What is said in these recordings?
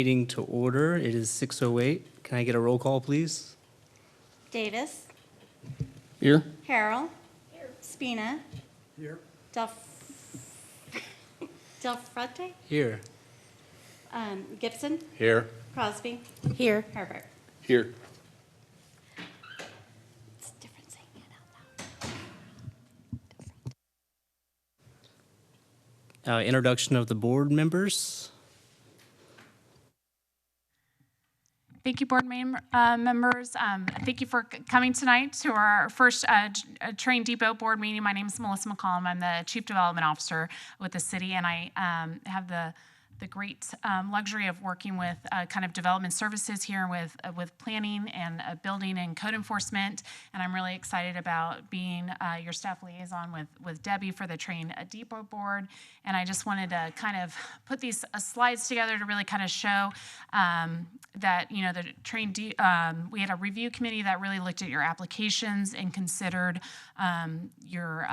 Meeting to order. It is 6:08. Can I get a roll call, please? Davis. Here. Harrell. Spina. Here. Del Frate. Here. Gibson. Here. Crosby. Here. Herbert. Here. It's different saying it out loud. Introduction of the board members. Thank you, board members. Thank you for coming tonight to our first Train Depot board meeting. My name is Melissa McCollum. I'm the Chief Development Officer with the city, and I have the great luxury of working with kind of development services here with planning and building and code enforcement. And I'm really excited about being your staff liaison with Debbie for the Train Depot board. And I just wanted to kind of put these slides together to really kind of show that, you know, the we had a review committee that really looked at your applications and considered your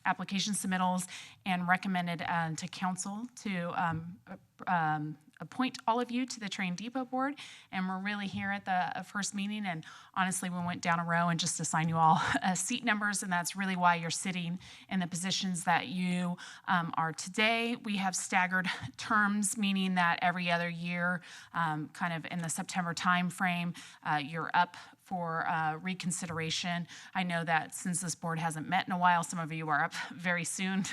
application submittals and recommended to council to appoint all of you to the Train Depot board. And we're really here at the first meeting, and honestly we went down a row and just assigned you all seat numbers, and that's really why you're sitting in the positions that you are today. We have staggered terms, meaning that every other year, kind of in the September timeframe, you're up for reconsideration. I know that since this board hasn't met in a while, some of you are up very soon,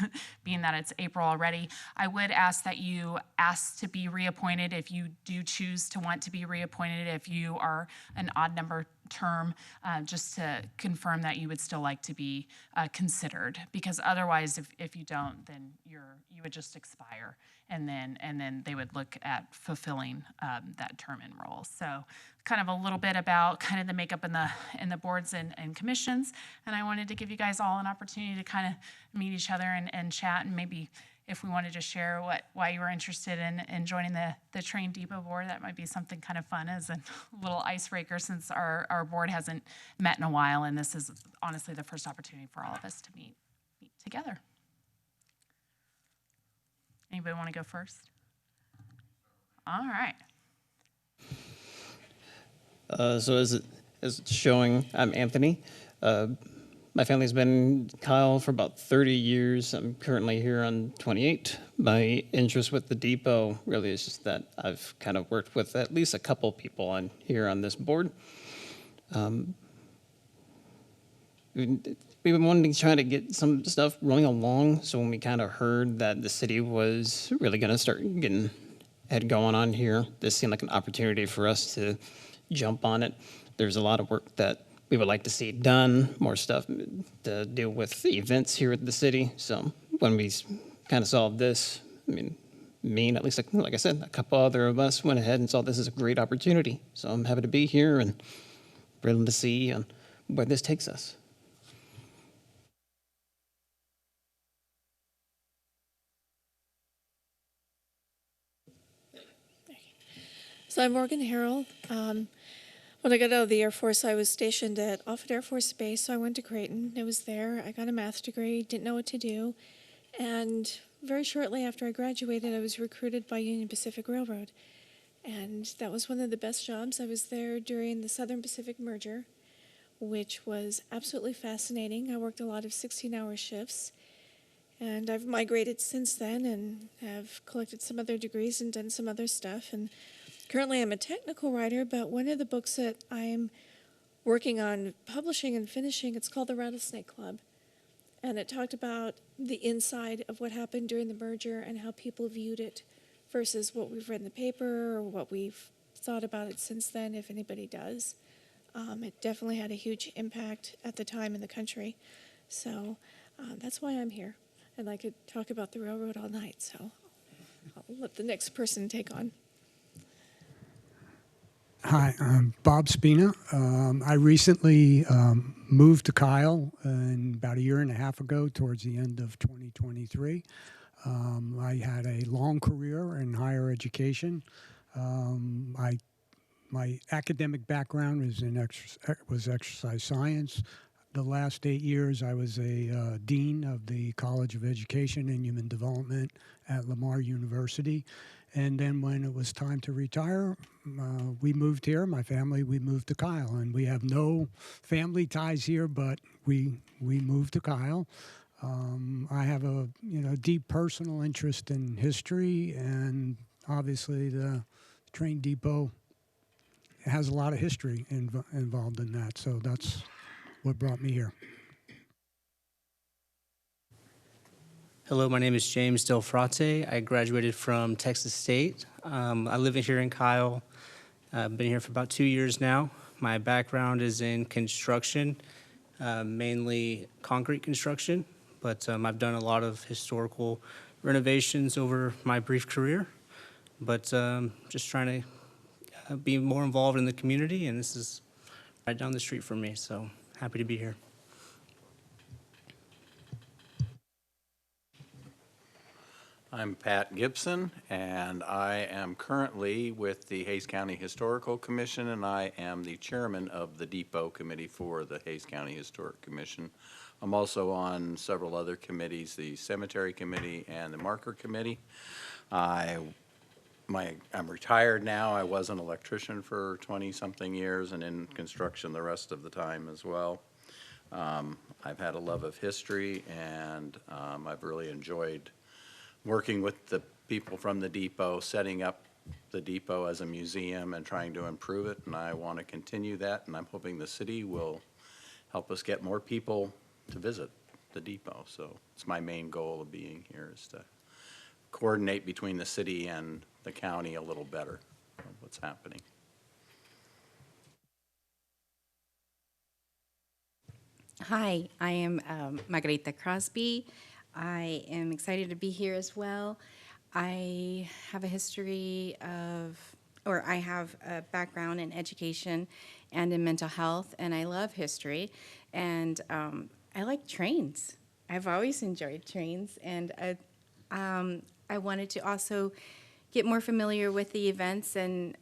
being that it's April already. I would ask that you ask to be reappointed if you do choose to want to be reappointed, if you are an odd number term, just to confirm that you would still like to be considered, because otherwise if you don't, then you would just expire, and then they would look at fulfilling that term and role. So kind of a little bit about kind of the makeup in the boards and commissions, and I wanted to give you guys all an opportunity to kind of meet each other and chat, and maybe if we wanted to share why you were interested in joining the Train Depot board, that might be something kind of fun as a little icebreaker, since our board hasn't met in a while, and this is honestly the first opportunity for all of us to meet together. Anybody want to go first? All right. So as it's showing, I'm Anthony. My family's been in Kyle for about 30 years. I'm currently here on 28. My interest with the depot really is just that I've kind of worked with at least a couple people here on this board. We've been wanting to try to get some stuff rolling along. So when we kind of heard that the city was really going to start getting head going on here, this seemed like an opportunity for us to jump on it. There's a lot of work that we would like to see done, more stuff to deal with events here at the city. So when we kind of saw this, I mean, me and at least, like I said, a couple other of us went ahead and saw this as a great opportunity. So I'm happy to be here and willing to see where this takes us. So I'm Morgan Harrell. When I got out of the Air Force, I was stationed at Offutt Air Force Base, so I went to Creighton. I was there. I got a math degree, didn't know what to do. And very shortly after I graduated, I was recruited by Union Pacific Railroad. And that was one of the best jobs. I was there during the Southern Pacific merger, which was absolutely fascinating. I worked a lot of 16-hour shifts. And I've migrated since then and have collected some other degrees and done some other stuff. And currently I'm a technical writer, but one of the books that I'm working on publishing and finishing, it's called The Rattlesnake Club. And it talked about the inside of what happened during the merger and how people viewed it versus what we've read in the paper or what we've thought about it since then, if anybody does. It definitely had a huge impact at the time in the country. So that's why I'm here. And I could talk about the railroad all night, so I'll let the next person take on. Hi, I'm Bob Spina. I recently moved to Kyle about a year and a half ago, towards the end of 2023. I had a long career in higher education. My academic background was exercise science. The last 8 years, I was a dean of the College of Education and Human Development at Lamar University. And then when it was time to retire, we moved here. My family, we moved to Kyle, and we have no family ties here, but we moved to Kyle. I have a deep personal interest in history, and obviously the train depot has a lot of history involved in that. So that's what brought me here. Hello, my name is James Del Frate. I graduated from Texas State. I live here in Kyle. I've been here for about 2 years now. My background is in construction, mainly concrete construction, but I've done a lot of historical renovations over my brief career. But just trying to be more involved in the community, and this is right down the street from me, so happy to be here. I'm Pat Gibson, and I am currently with the Hays County Historical Commission, and I am the chairman of the Depot Committee for the Hays County Historic Commission. I'm also on several other committees, the Cemetery Committee and the Marker Committee. I'm retired now. I was an electrician for 20-something years and in construction the rest of the time as well. I've had a love of history, and I've really enjoyed working with the people from the depot, setting up the depot as a museum and trying to improve it, and I want to continue that, and I'm hoping the city will help us get more people to visit the depot. So it's my main goal of being here, is to coordinate between the city and the county a little better of what's happening. Hi, I am Margarita Crosby. I am excited to be here as well. I have a history of, or I have a background in education and in mental health, and I love history, and I like trains. I've always enjoyed trains, and I wanted to also get more familiar with the events and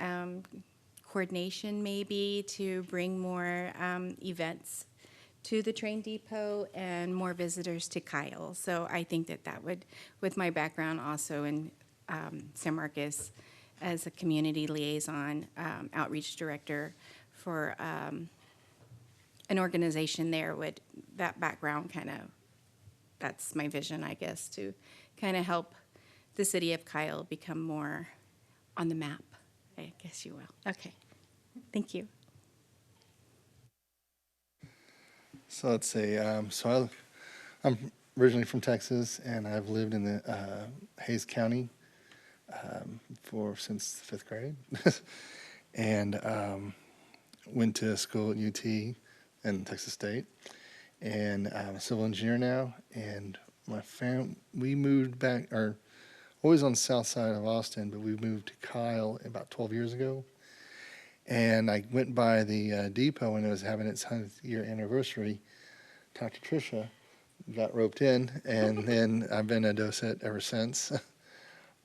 coordination maybe to bring more events to the train depot and more visitors to Kyle. So I think that would, with my background also in San Marcos as a community liaison, outreach director for an organization there, would that background kind of, that's my vision, I guess, to kind of help the city of Kyle become more on the map, I guess you will. Okay, thank you. So let's see. I'm originally from Texas, and I've lived in the Hays County since 5th grade, and went to school at UT and Texas State, and I'm a civil engineer now. And my we moved back, or always on the south side of Austin, but we moved to Kyle about 12 years ago. And I went by the depot when it was having its 100th year anniversary. Talked to Tricia, got roped in, and then I've been a docent ever since.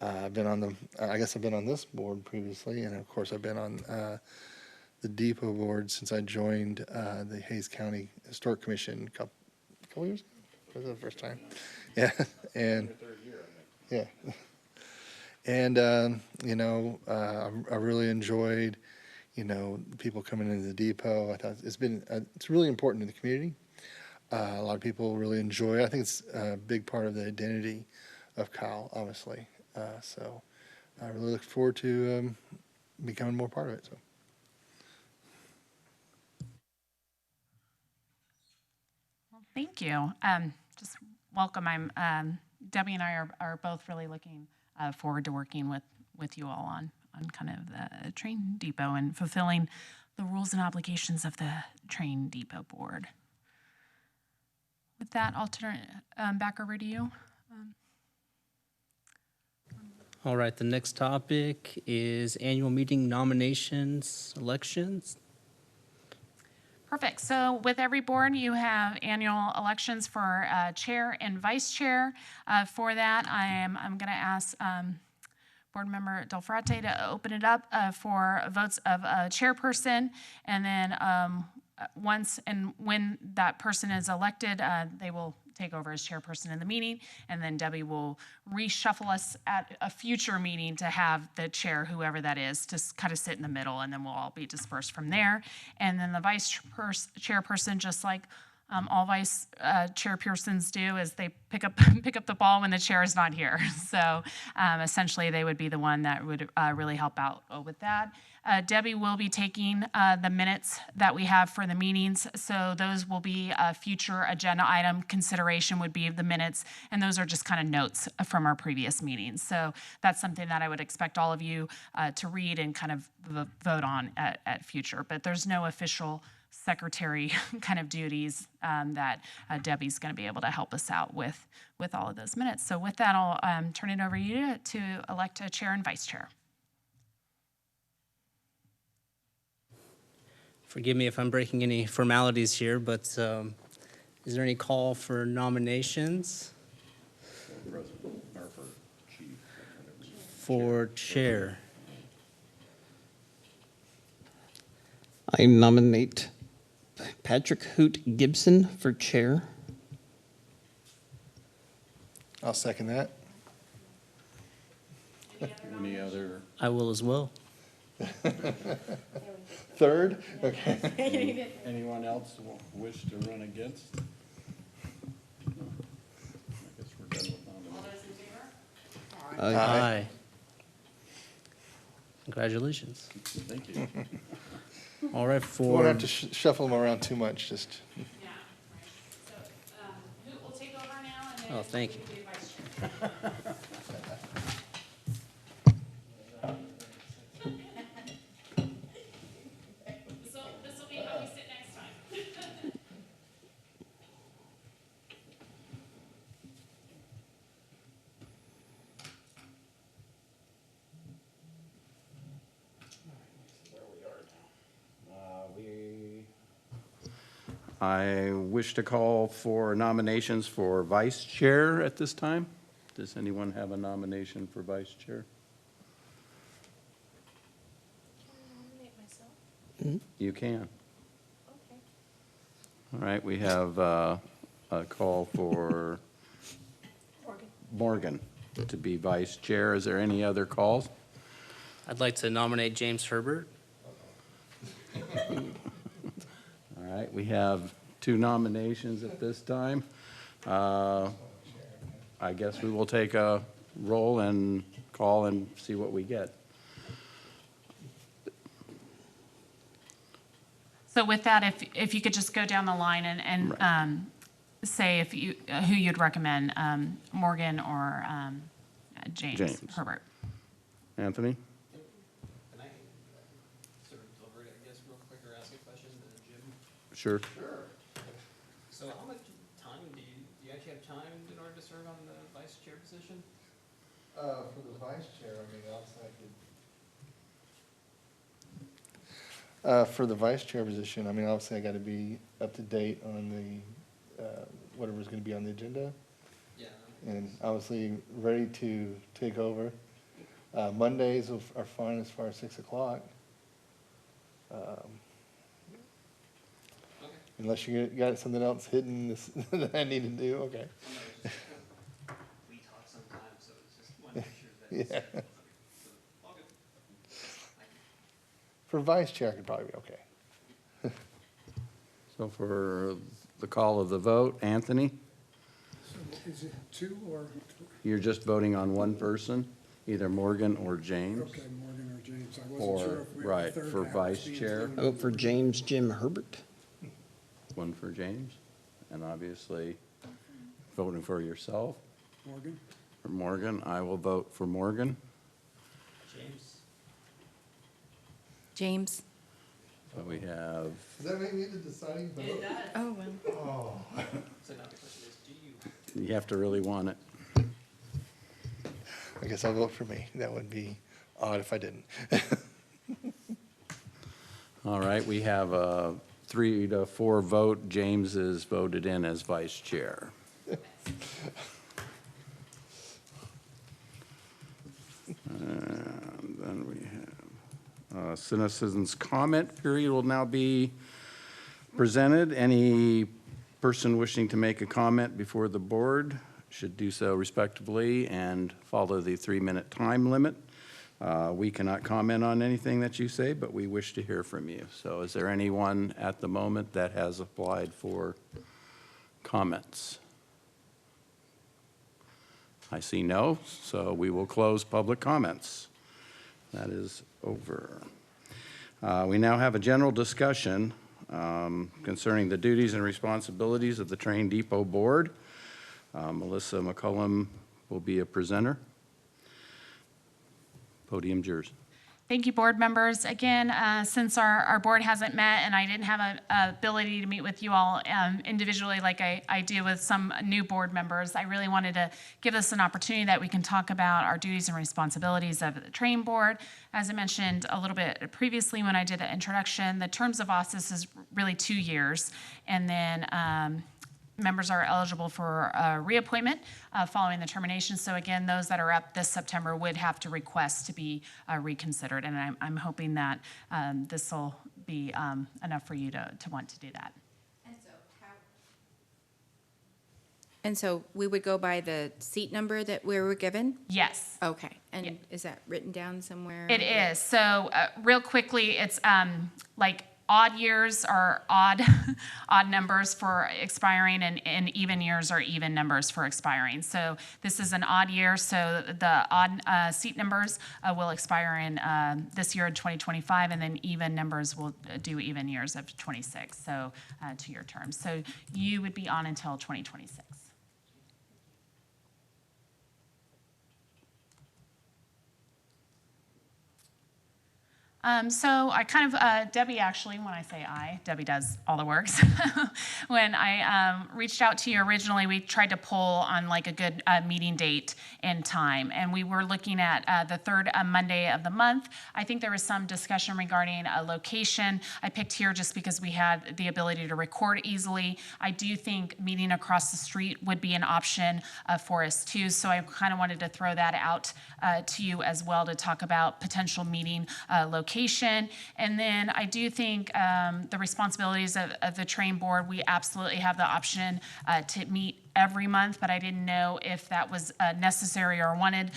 I've been on I've been on this board previously, and of course I've been on the depot board since I joined the Hays County Historic Commission a couple years ago. Was it the first time? Yeah, and third year, I think. Yeah, and I really enjoyed, people coming into the depot. I thought it's really important to the community. A lot of people really enjoy it. I think it's a big part of the identity of Kyle, obviously. So I really look forward to becoming more part of it. So. Well, thank you. Just welcome. Debbie and I are both really looking forward to working with you all on kind of the train depot and fulfilling the rules and obligations of the train depot board. With that, I'll turn it back over to you. All right, the next topic is annual meeting nominations, elections. Perfect. So with every board, you have annual elections for chair and vice chair. For that, I'm going to ask Board Member Del Frate to open it up for votes of a chairperson, and then once and when that person is elected, they will take over as chairperson in the meeting, and then Debbie will reshuffle us at a future meeting to have the chair, whoever that is, to kind of sit in the middle, and then we'll all be dispersed from there. And then the vice chairperson, just like all vice chairpersons do, is they pick up the ball when the chair is not here. So essentially, they would be the one that would really help out with that. Debbie will be taking the minutes that we have for the meetings, so those will be a future agenda item. Consideration would be the minutes, and those are just kind of notes from our previous meetings. So that's something that I would expect all of you to read and kind of vote on at future. But there's no official secretary kind of duties that Debbie's going to be able to help us out with all of those minutes. So with that, I'll turn it over to you to elect a chair and vice chair. Forgive me if I'm breaking any formalities here, but is there any call for nominations for chair? I nominate Patrick Hoot Gibson for chair. I'll second that. Any other? I will as well. Third? Okay. Anyone else wish to run against? I guess we're done with nominations. Aye. Congratulations. Thank you. All right, Won't for, have to shuffle them around too much, just. Yeah, right. So Hoot will take over now, and then oh, thank you. be vice chair. This will be how we sit next time. I wish to call for nominations for vice chair at this time. Does anyone have a nomination for vice chair? Nominate myself. You can. Okay. All right, we have a call for Morgan to be vice chair. Is there any other calls? I'd like to nominate James Herbert. All right, we have 2 nominations at this time. I guess we will take a roll and call and see what we get. So with that, if you could just go down the line and say if you who you'd recommend, Morgan or James Herbert. Anthony? Can I sort of deliberate, I guess, real quick, or ask a question to Jim? Sure. Sure. So how much time do you actually have time in order to serve on the vice chair position? For the vice chair, I mean, for the vice chair position, I mean, obviously I got to be up to date on the, whatever's going to be on the agenda. Yeah. And obviously ready to take over. Mondays are fine as far as 6 o'clock. Unless you got something else hidden that I need to do, okay. We talk sometimes, so it's just want to make sure that it's. Yeah. All good. For vice chair, I could probably be okay. So for the call of the vote, Anthony, So is it 2 or, you're just voting on one person, either Morgan or James? okay, Morgan or James? I Or, wasn't sure if we had a right, third for that was vice being chair. I vote for James Jim Herbert. One for James, and obviously voting for yourself. Morgan? For Morgan, I will vote for Morgan. James? James? So we have, Does that make me the deciding vote? Oh, well. So now the question is, do you? you have to really want it. I guess I'll vote for me. That would be odd if I didn't. All right, we have a 3-4 vote. James is voted in as vice chair. And then we have citizens' comment period will now be presented. Any Person wishing to make a comment before the board should do so respectfully and follow the 3-minute time limit. We cannot comment on anything that you say, but we wish to hear from you. So is there anyone at the moment that has applied for comments? I see no, so we will close public comments. That is over. We now have a general discussion concerning the duties and responsibilities of the Train Depot Board. Melissa McCullum will be a presenter. Podium's yours. Thank you, board members. Again, since our board hasn't met and I didn't have a ability to meet with you all individually like I do with some new board members, I really wanted to give us an opportunity that we can talk about our duties and responsibilities of the train board. As I mentioned a little bit previously when I did the introduction, the terms of office is really 2 years, and then members are eligible for reappointment following the termination. So again, those that are up this September would have to request to be reconsidered, and I'm hoping that this will be enough for you to want to do that. And so we would go by the seat number that we were given? Yes. Okay, and Yeah. is that written down somewhere? It is. So real quickly, it's like odd years are odd odd numbers for expiring, and even years are even numbers for expiring. So this is an odd year, so the odd seat numbers will expire in this year in 2025, and then even numbers will do even years of 26, so 2-year terms. So you would be on until 2026. So I kind of, Debbie actually, when I say Debbie does all the works. When I reached out to you originally, we tried to pull on like a good meeting date and time. And we were looking at the third Monday of the month. I think there was some discussion regarding a location. I picked here just because we had the ability to record easily. I do think meeting across the street would be an option for us too. So I kind of wanted to throw that out to you as well to talk about potential meeting location. And then I do think the responsibilities of the train board, we absolutely have the option to meet every month, but I didn't know if that was necessary or wanted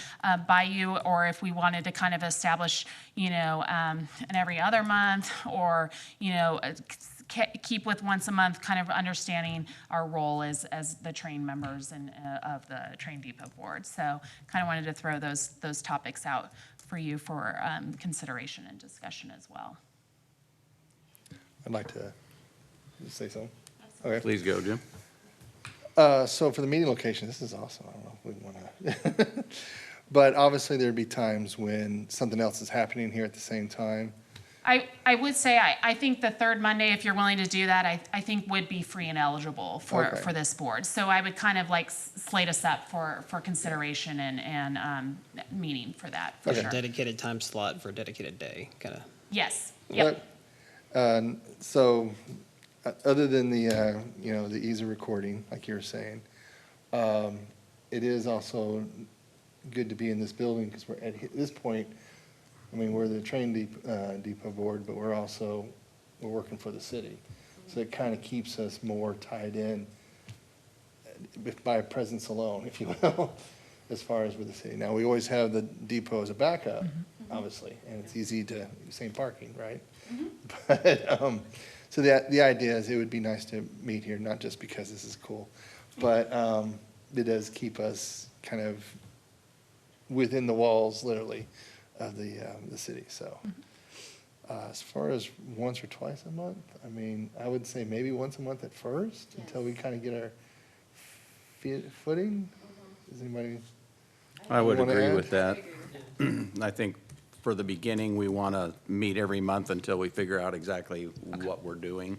by you, or if we wanted to kind of establish, an every other month, or, keep with once a month, kind of understanding our role as the train members and of the Train Depot board. So kind of wanted to throw those topics out for you for consideration and discussion as well. I'd like to say something. Okay. Please go, Jim. So for the meeting location, this is awesome. I don't know if we want to. But obviously there'd be times when something else is happening here at the same time. I would say I think the third Monday, if you're willing to do that, I think would be free and eligible for this board. So I would kind of like slate us up for consideration and meeting for that, for Like sure. a dedicated time slot for a dedicated day, kind of. Yes, yep. So other than the ease of recording, like you were saying, it is also good to be in this building because we're at this point, we're the train depot board, but we're working for the city. So it kind of keeps us more tied in by presence alone, if you will, as far as with the city. Now, we always have the depot as a backup, obviously, and it's easy to, same parking, right? But, so the idea is it would be nice to meet here, not just because this is cool, but it does keep us kind of within the walls, literally, of the city. So as far as once or twice a month, I would say maybe once a month at first until we kind of get our footing. Does anybody? I would wanna agree add? with that. I think for the beginning, we want to meet every month until we figure out exactly what we're doing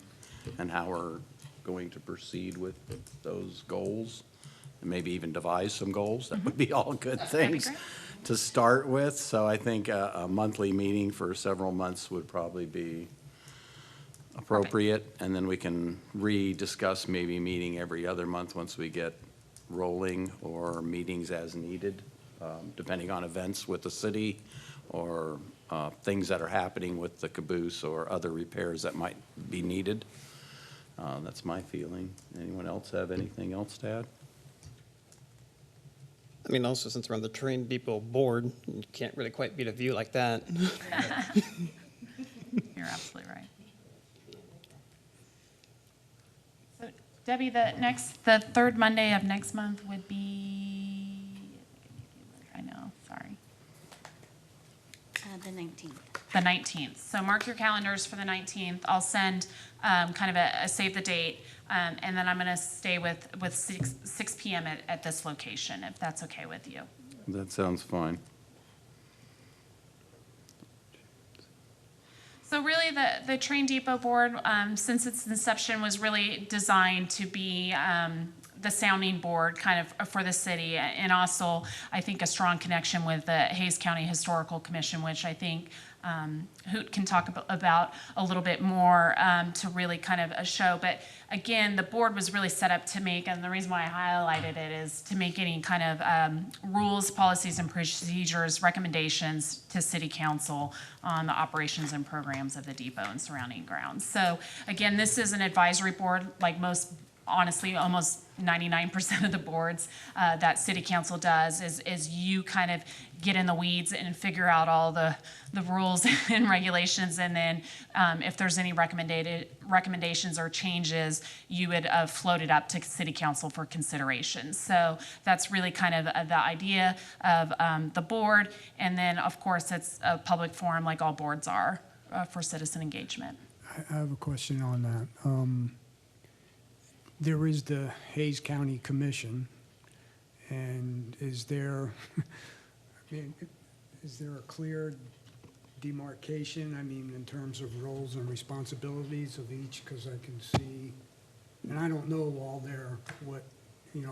and how we're going to proceed with those goals, and maybe even devise some goals. That would be all good things to start with. So I think a monthly meeting for several months would probably be appropriate. And then we can rediscuss maybe meeting every other month once we get rolling, or meetings as needed, depending on events with the city or things that are happening with the caboose or other repairs that might be needed. That's my feeling. Anyone else have anything else to add? I mean, also since we're on the train depot board, you can't really quite beat a view like that. You're absolutely right. So Debbie, the third Monday of next month would be, I know, sorry, The 19th. the 19th. So mark your calendars for the 19th. I'll send kind of a save the date, and then I'm going to stay with 6 p.m. at this location, if that's okay with you. That sounds fine. So really, the Train Depot Board, since its inception, was really designed to be the sounding board kind of for the city, and also, I think, a strong connection with the Hays County Historical Commission, which I think Hoot can talk about a little bit more to really kind of show. But again, the board was really set up to make, and the reason why I highlighted it is to make any kind of rules, policies, and procedures, recommendations to City Council on the operations and programs of the depot and surrounding grounds. So again, this is an advisory board, like most, honestly, almost 99% of the boards that City Council does is you kind of get in the weeds and figure out all the rules and regulations, and then if there's any recommendations or changes, you would float it up to City Council for consideration. So that's really kind of the idea of the board, and then of course it's a public forum like all boards are for citizen engagement. I have a question on that. There is the Hays County Commission, and is there, I mean, is there a clear demarcation, I mean, in terms of roles and responsibilities of each? Because I can see, and I don't know all what,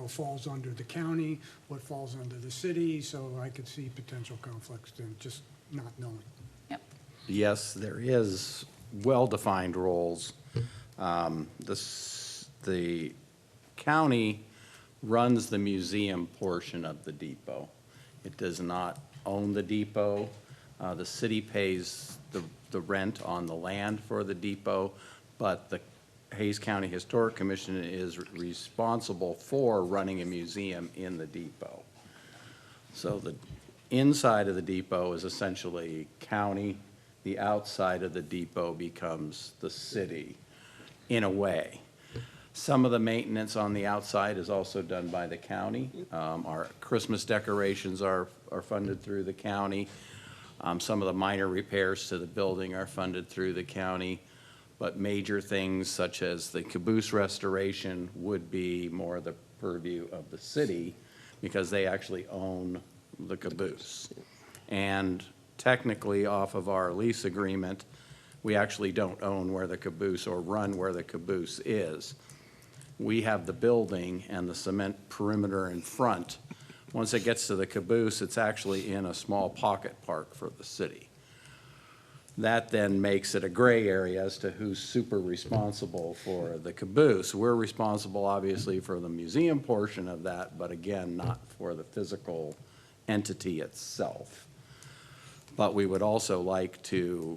falls under the county, what falls under the city, so I could see potential conflicts in just not knowing. Yep. Yes, there is well-defined roles. The county runs the museum portion of the depot. It does not own the depot. The city pays the rent on the land for the depot, but the Hays County Historic Commission is responsible for running a museum in the depot. So the inside of the depot is essentially county. The outside of the depot becomes the city, in a way. Some of the maintenance on the outside is also done by the county. Our Christmas decorations are funded through the county. Some of the minor repairs to the building are funded through the county. But major things such as the caboose restoration would be more the purview of the city because they actually own the caboose. And technically, off of our lease agreement, we actually don't own where the caboose or run where the caboose is. We have the building and the cement perimeter in front. Once it gets to the caboose, it's actually in a small pocket park for the city. That then makes it a gray area as to who's super responsible for the caboose. We're responsible, obviously, for the museum portion of that, but again, not for the physical entity itself. But we would also like to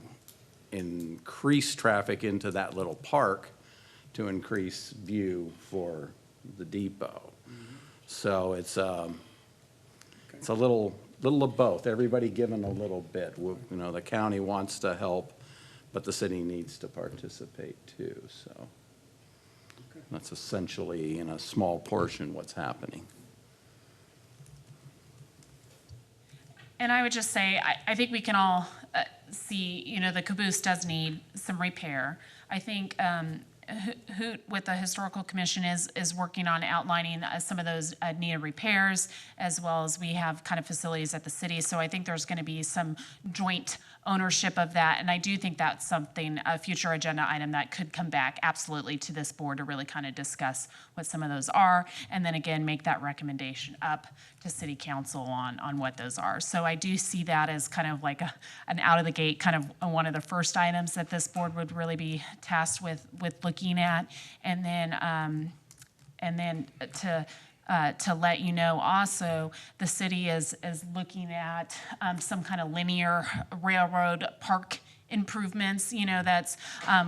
increase traffic into that little park to increase view for the depot. So it's a little of both, everybody giving a little bit. The county wants to help, but the city needs to participate too, so. That's essentially, in a small portion, what's happening. And I would just say, I think we can all see, the caboose does need some repair. I think Hoot with the Historical Commission is working on outlining some of those needed repairs, as well as we have kind of facilities at the city. So I think there's going to be some joint ownership of that. And I do think that's something, a future agenda item that could come back absolutely to this board to really kind of discuss what some of those are. And then again, make that recommendation up to City Council on what those are. So I do see that as kind of like an out of the gate, kind of one of the first items that this board would really be tasked with looking at. And then to let you know also, the city is looking at some kind of linear railroad park improvements, that's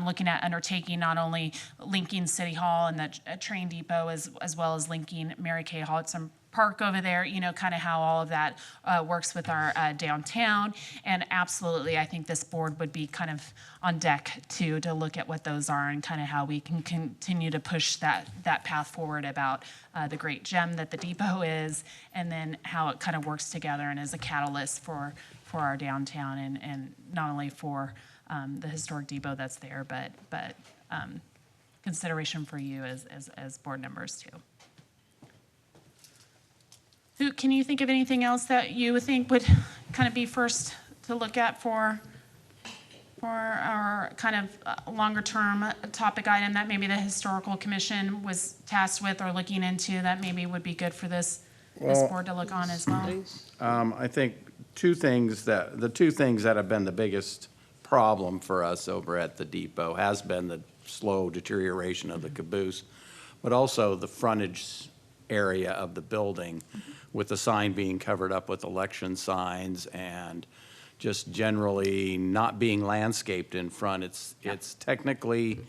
looking at undertaking not only linking City Hall and the train depot as well as linking Mary Kay Hodgson Park over there, kind of how all of that works with our downtown. And absolutely, I think this board would be kind of on deck to look at what those are and kind of how we can continue to push that path forward about the great gem that the depot is, and then how it kind of works together and is a catalyst for our downtown and not only for the historic depot that's there, but consideration for you as board members too. Can you think of anything else that you would think would kind of be first to look at for our kind of longer term topic item that maybe the historical commission was tasked with or looking into that maybe would be good for this board to look on as well? I think the two things that have been the biggest problem for us over at the depot has been the slow deterioration of the caboose, but also the frontage area of the building with the sign being covered up with election signs and just generally not being landscaped in front. It's technically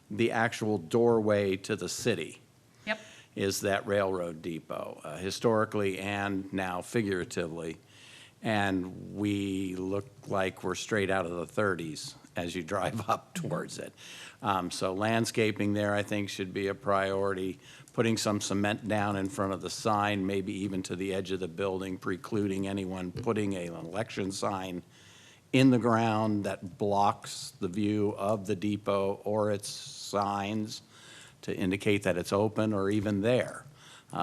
the actual doorway to the city. Yep. Is that railroad depot, historically and now figuratively. And we look like we're straight out of the 30s as you drive up towards it. So landscaping there, I think, should be a priority. Putting some cement down in front of the sign, maybe even to the edge of the building, precluding anyone putting an election sign in the ground that blocks the view of the depot or its signs to indicate that it's open or even there.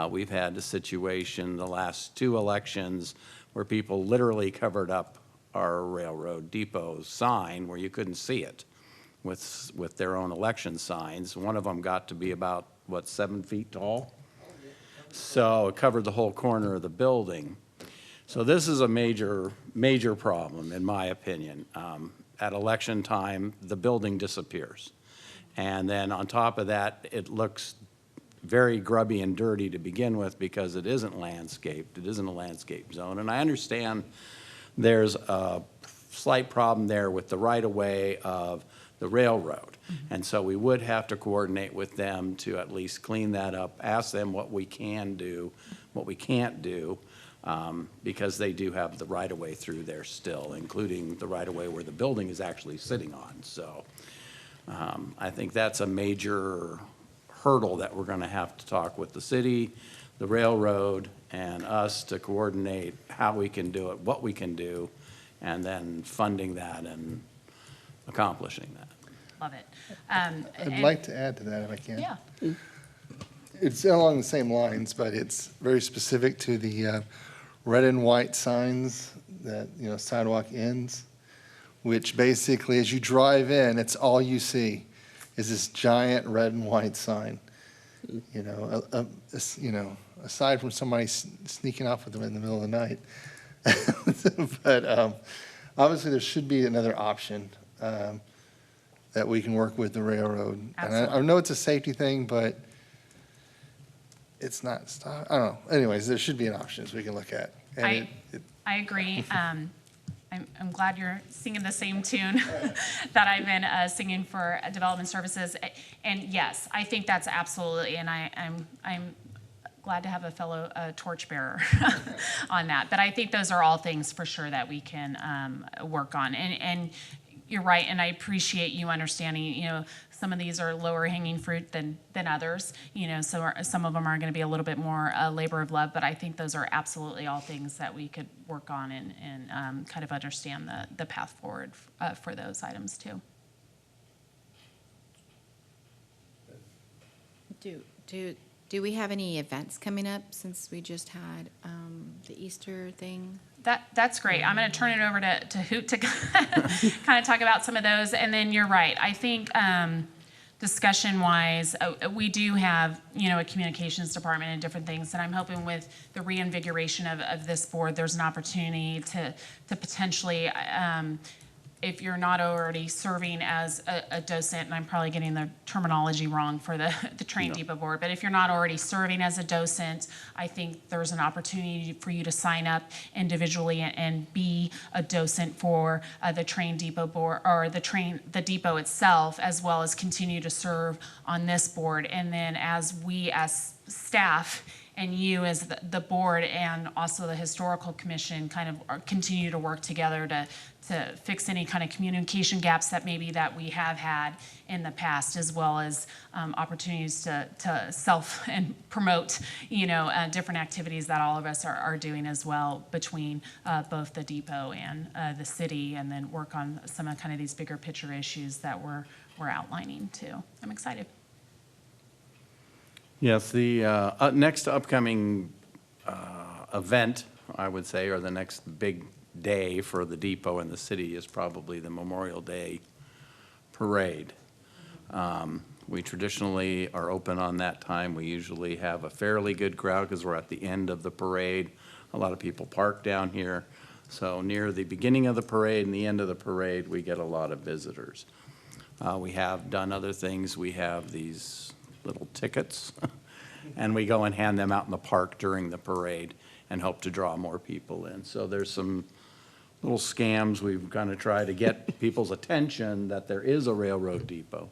We've had a situation the last 2 elections where people literally covered up our railroad depot sign where you couldn't see it with their own election signs. One of them got to be about, 7 feet tall? So it covered the whole corner of the building. So this is a major, major problem, in my opinion. At election time, the building disappears. And then on top of that, it looks very grubby and dirty to begin with because it isn't landscaped. It isn't a landscape zone. And I understand there's a slight problem there with the right-of-way of the railroad. And so we would have to coordinate with them to at least clean that up, ask them what we can do, what we can't do, because they do have the right-of-way through there still, including the right-of-way where the building is actually sitting on. So I think that's a major hurdle that we're going to have to talk with the city, the railroad, and us to coordinate how we can do it, what we can do, and then funding that and accomplishing that. Love it. I'd like to add to that if I can. Yeah. It's along the same lines, but it's very specific to the red and white signs that, sidewalk ends, which basically, as you drive in, it's all you see is this giant red and white sign. Aside from somebody sneaking off with them in the middle of the night. But obviously, there should be another option that we can work with the railroad. Absolutely. And I know it's a safety thing, but it's not, I don't know. Anyways, there should be an option so we can look at. And I agree. I'm glad you're singing the same tune that I've been singing for development services. And yes, I think that's absolutely, and I'm glad to have a fellow torchbearer on that. But I think those are all things for sure that we can work on. And you're right, and I appreciate you understanding, some of these are lower hanging fruit than others, so some of them are going to be a little bit more labor of love, but I think those are absolutely all things that we could work on and kind of understand the path forward for those items too. Do we have any events coming up since we just had the Easter thing? That's great. I'm going to turn it over to Hoot to kind of talk about some of those. And then you're right. I think discussion-wise, we do have, a communications department and different things. And I'm hoping with the reinvigoration of this board, there's an opportunity to potentially if you're not already serving as a docent, and I'm probably getting the terminology wrong for the Train Depot Board, but if you're not already serving as a docent, I think there's an opportunity for you to sign up individually and be a docent for the Train Depot Board, or the depot itself, as well as continue to serve on this board. And then as we as staff and you as the board and also the historical commission kind of continue to work together to fix any kind of communication gaps that maybe that we have had in the past, as well as opportunities to self and promote, different activities that all of us are doing as well between both the depot and the city, and then work on some of kind of these bigger picture issues that we're outlining too. I'm excited. Yes, the next upcoming event, I would say, or the next big day for the depot and the city is probably the Memorial Day Parade. We traditionally are open on that time. We usually have a fairly good crowd because we're at the end of the parade. A lot of people park down here. So near the beginning of the parade and the end of the parade, we get a lot of visitors. We have done other things. We have these little tickets, and we go and hand them out in the park during the parade and hope to draw more people in. So there's some little scams. We've kind of tried to get people's attention that there is a railroad depot.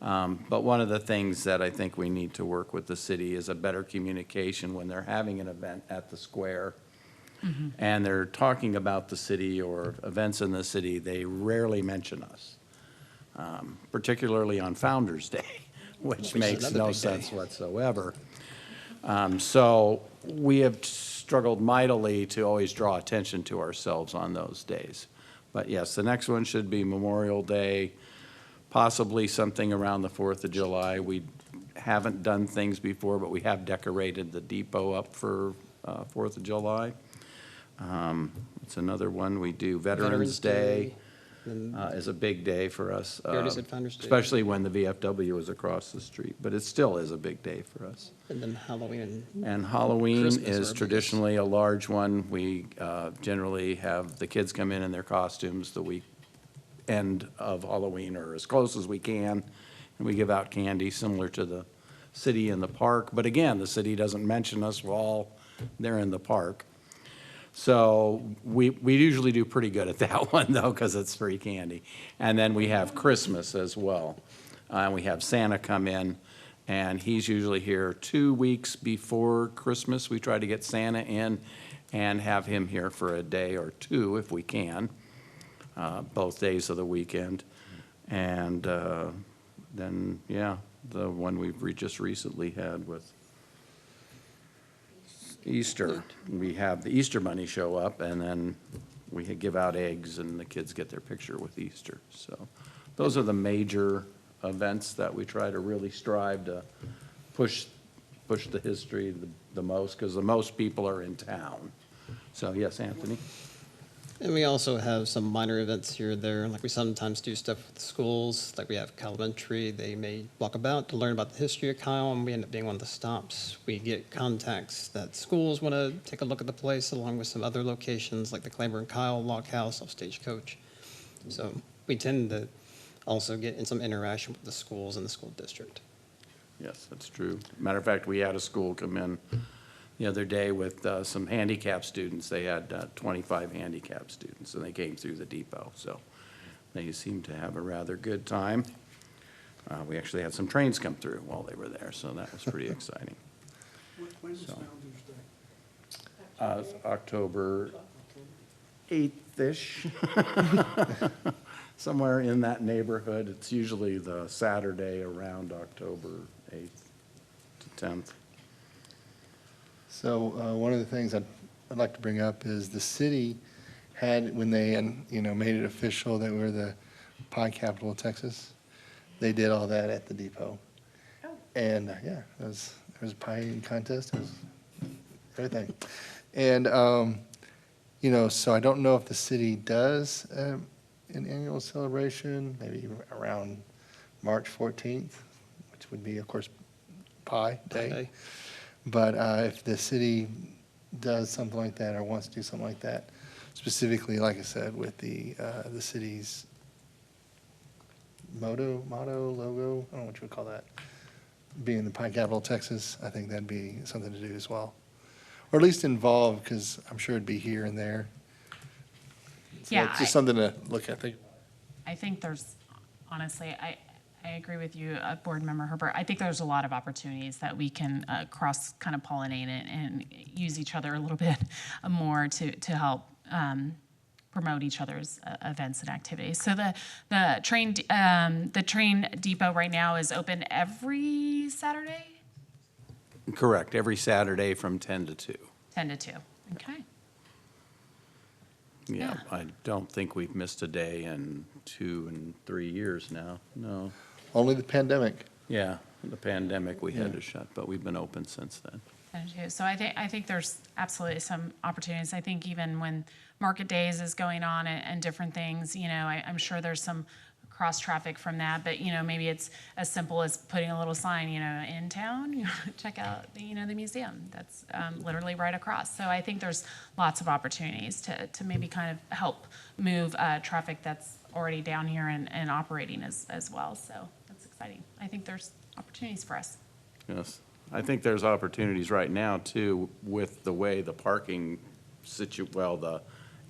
But one of the things that I think we need to work with the city is a better communication when they're having an event at the square. Mm-hmm. And they're talking about the city or events in the city. They rarely mention us, particularly on Founder's Day, which makes no sense whatsoever. So we have struggled mightily to always draw attention to ourselves on those days. But yes, the next one should be Memorial Day, possibly something around the 4th of July. We haven't done things before, but we have decorated the depot up for 4th of July. It's another one. We do Veterans Day. Is a big day for us, especially when the VFW is across the street. But it still is a big day for us. And then Halloween. And Halloween Christmas is traditionally a large one. We generally have the kids come in their costumes the week end of Halloween or as close as we can, and we give out candy similar to the city in the park. But again, the city doesn't mention us while they're in the park. So we usually do pretty good at that one, though, because it's free candy. And then we have Christmas as well. And we have Santa come in, and he's usually here 2 weeks before Christmas. We try to get Santa in and have him here for a day or two if we can, both days of the weekend. And then, yeah, the one we've just recently had with Easter. We have the Easter Bunny show up, and then we give out eggs, and the kids get their picture with Easter. So those are the major events that we try to really strive to push the history the most, because the most people are in town. So yes, Anthony? And we also have some minor events here or there. Like we sometimes do stuff with the schools. Like we have Kyle Elementary. They may walk about to learn about the history of Kyle, and we end up being one of the stops. We get contacts that schools want to take a look at the place, along with some other locations like the Claiborne Kyle Log House off Stagecoach. So we tend to also get in some interaction with the schools and the school district. Yes, that's true. Matter of fact, we had a school come in the other day with some handicap students. They had 25 handicap students, and they came through the depot. So they seemed to have a rather good time. We actually had some trains come through while they were there, so that was pretty exciting. When is Founder's Day? October 8th-ish, somewhere in that neighborhood. It's usually the Saturday around October 8th to 10th. So one of the things I'd like to bring up is the city had, when they made it official that we're the pie capital of Texas, they did all that at the depot. Oh. And yeah, there was a pie eating contest. It was everything. And so I don't know if the city does an annual celebration, maybe around March 14th, which would be, of course, Pie Day. But if the city does something like that or wants to do something like that, specifically, like I said, with the city's motto, logo, I don't know what you would call that. Being the pie capital of Texas, I think that'd be something to do as well. Or at least involved, because I'm sure it'd be here and there. So Yeah, it's just something to look at. I think there's, honestly, I agree with you, Board Member Herbert. I think there's a lot of opportunities that we can cross kind of pollinate and use each other a little bit more to help promote each other's events and activities. So the train depot right now is open every Saturday, Correct, every Saturday from 10 to 2. 10 to 2. Okay. Yeah, Yeah. I don't think we've missed a day in 2 and 3 years now, no. Only the pandemic. Yeah, the pandemic, we had to shut, but we've been open since then. 10 to 2. So I think there's absolutely some opportunities. I think even when Market Days is going on and different things, you know, I'm sure there's some cross traffic from that, but you know, maybe it's as simple as putting a little sign, you know, in town, you know, check out, you know, the museum that's literally right across. So I think there's lots of opportunities to maybe kind of help move traffic that's already down here and operating as well. So that's exciting. I think there's opportunities for us. Yes, I think there's opportunities right now too with the way the parking the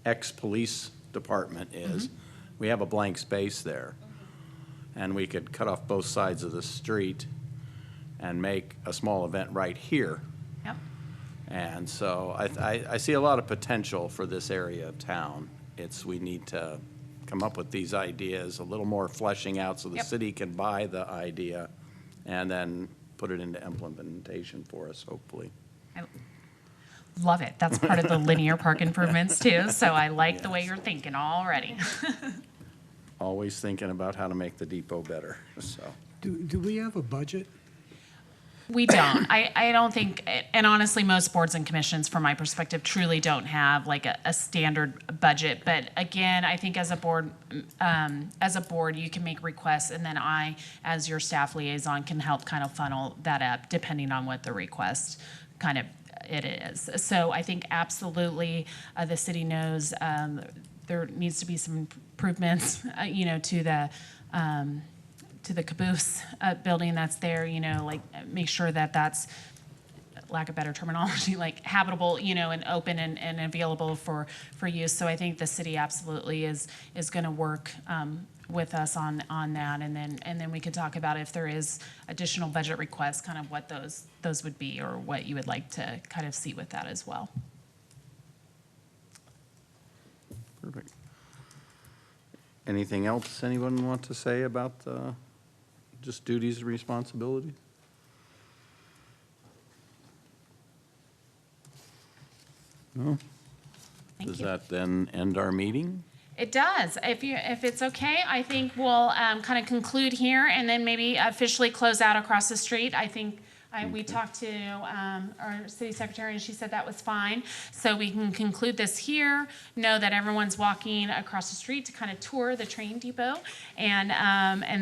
ex-police department is. We have a blank space there. And we could cut off both sides of the street and make a small event right here. Yep. And so I see a lot of potential for this area of town. We need to come up with these ideas, a little more fleshing out so the Yep. city can buy the idea and then put it into implementation for us, hopefully. I love it. That's part of the linear park improvements too. So I like the way you're thinking already. Always thinking about how to make the depot better, so. Do we have a budget? We don't. I don't think, and honestly, most boards and commissions, from my perspective, truly don't have like a standard budget. But again, I think as a board, you can make requests, and then I, as your staff liaison, can help kind of funnel that up depending on what the request kind of it is. So I think absolutely the city knows there needs to be some improvements, you know, to the caboose building that's there, you know, like make sure that that's, lack of better terminology, like habitable, you know, and open and available for use. So I think the city absolutely is going to work with us on that, and then we could talk about if there is additional budget requests, kind of what those would be, or what you would like to kind of see with that as well. Perfect. Anything else anyone want to say about just duties and responsibilities? No? Thank Does you. that then end our meeting? It does. If it's okay, I think we'll kind of conclude here and then maybe officially close out across the street. I think we talked to our city secretary, and she said that was fine. So we can conclude this here, know that everyone's walking across the street to kind of tour the train depot. And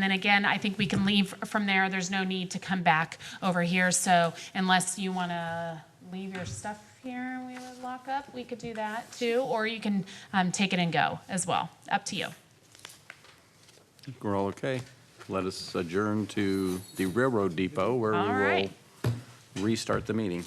then again, I think we can leave from there. There's no need to come back over here. So unless you want to leave your stuff here and we would lock up, we could do that too. Or you can take it and go as well. Up to you. We're all okay. Let us adjourn to the railroad depot where All we will right. restart the meeting.